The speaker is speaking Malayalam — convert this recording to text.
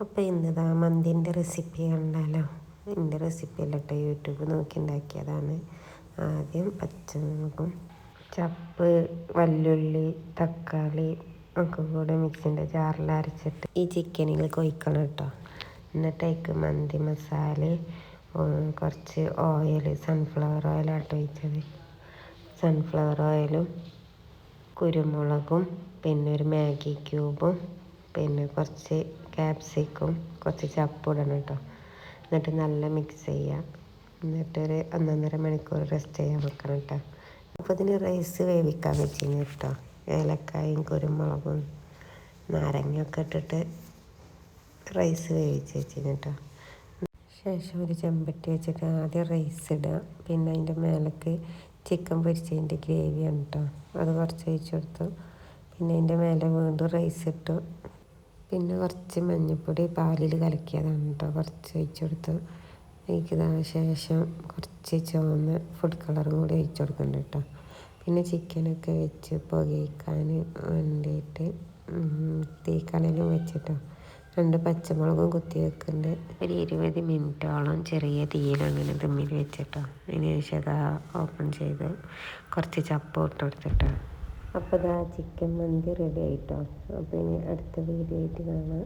അപ്പോൾ ഇന്നതാ മന്തിൻ്റെ റെസിപ്പി കണ്ടാലോ. എൻ്റെ റെസിപ്പി അല്ല കേട്ടോ, യൂട്യൂബ് നോക്കി ഉണ്ടാക്കിയതാണ്. ആദ്യം പച്ചമുളകും ചപ്പ്, വല്ലുള്ളി, തക്കാളി ഒക്കെ കൂടെ മിക്സിൻ്റെ ജാറിൽ അരച്ചിട്ട് ഈ ചിക്കനിൽ കൊയ്ക്കണം കേട്ടോ. എന്നിട്ട് അതിലേക്ക് മന്തി മസാല, കുറച്ച് ഓയിൽ, സൺഫ്ലവർ ഓയിലാട്ടോ ഒഴിച്ചത്. സൺഫ്ലവർ ഓയിലും കുരുമുളകും പിന്നെ ഒരു മാഗി ക്യൂബും പിന്നെ കുറച്ച് ക്യാപ്സിക്കും കുറച്ച് ചപ്പിടണം കേട്ടോ. എന്നിട്ട് നല്ല മിക്സ് ചെയ്യുക. എന്നിട്ടൊരു 1.5 മണിക്കൂർ റെസ്റ്റ് ചെയ്യാൻ വെക്കണം കേട്ടോ. അപ്പോൾ ഇതിന് റൈസ് വേവിക്കാൻ വെച്ചിന് കേട്ടോ. ഏലക്കായും കുരുമുളകും നാരങ്ങയൊക്കെ ഇട്ടിട്ട് റൈസ് വേവിച്ച് വെച്ചിന് കേട്ടോ. ശേഷം ഒരു ചെമ്പട്ടി വെച്ചിട്ട് ആദ്യം റൈസ് ഇടുക. പിന്നെ അതിൻ്റെ മേലേക്ക് ചിക്കൻ പൊരിച്ചതിൻ്റെ ഗ്രേവിയാണ് കേട്ടോ, അത് കുറച്ച് ഒഴിച്ച് കൊടുത്തു. പിന്നെ അതിൻ്റെ മേലെ വീണ്ടും റൈസ് ഇട്ടു. പിന്നെ കുറച്ച് മഞ്ഞൾപ്പൊടി പാലിൽ കലക്കിയതാണ് കേട്ടോ, കുറച്ച് ഒഴിച്ച് കൊടുത്തു. ഒഴിച്ചതിന് ശേഷം കുറച്ച് ചുവന്ന ഫുഡ് കളറും കൂടി ഒഴിച്ച് കൊടുക്കുന്നുണ്ട് കേട്ടോ. പിന്നെ ചിക്കനൊക്കെ വെച്ച് പുകയ്ക്കാൻ വേണ്ടിയിട്ട് തീക്കനലും വെച്ചിട്ടോ 2 പച്ചമുളകും കുത്തി വെക്കുന്നുണ്ട്. ഒരു 20 മിനിറ്റോളം ചെറിയ തീയിൽ അങ്ങനെ ദമ്മിൽ വെച്ചിട്ടോ. അതിന് ശേഷം അത് ഓപ്പൺ ചെയ്ത് കുറച്ച് ചപ്പ് ഇട്ട് കൊടുത്തിട്ടോ. അപ്പോൾ ഇതാ ചിക്കൻ മന്തി റെഡി ആയിട്ടോ. അപ്പോൾ ഇനി അടുത്ത വീഡിയോ ആയിട്ട് കാണാം.